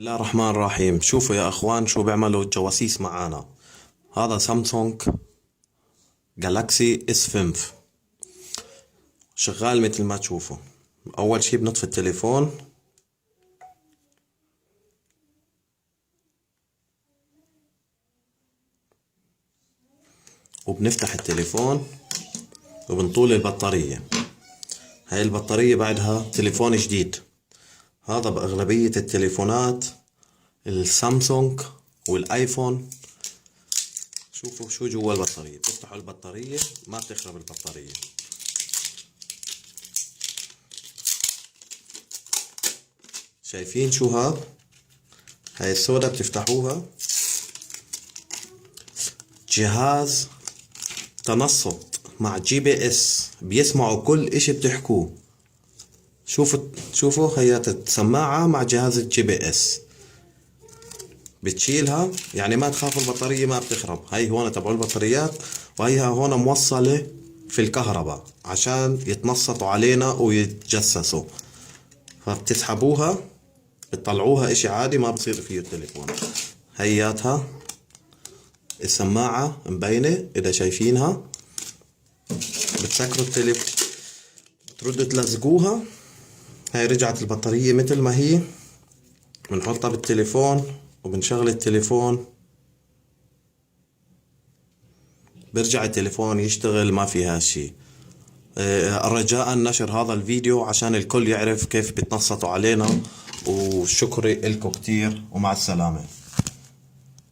الله الرحمن الرحيم. شوفوا يا اخوان شو بيعملوا الجواسيس معانا. هذا سامسونج جالاكسي اس 5 شغال مثل ما تشوفوا. اول شي بنطفي التليفون وبنفتح التليفون وبنطول البطارية. هاي البطارية بعدها تليفون جديد. هذا بأغلبية التليفونات السامسونج والايفون. شوفوا شو جوا البطارية. بتفتحوا البطارية ما بتخرب البطارية. شايفين شو هاد؟ هاي السودا بتفتحوها جهاز تنصت مع GPS بيسمعوا كل اشي بتحكوه. شوفوا هي السماعة مع جهاز الGPS. بتشيلها يعني ما تخافوا البطارية ما بتخرب. هاي هون تبعوا البطاريات وهيها هون موصلة في الكهرباء عشان يتنصتوا علينا ويتجسسوا. فبتسحبوها بتطلعوها اشي عادي ما بصير فيه التليفون. هياتها السماعة مبينة اذا شايفينها. بتسكروا التليفون تردوا تلزقوها. هاي رجعت البطارية مثل ما هي. بنحطها بالتليفون وبنشغل التليفون برجع التليفون يشتغل ما فيها شي. رجاء نشر هذا الفيديو عشان الكل يعرف كيف بتنصتوا علينا. وشكري لكم كتير ومع السلامة.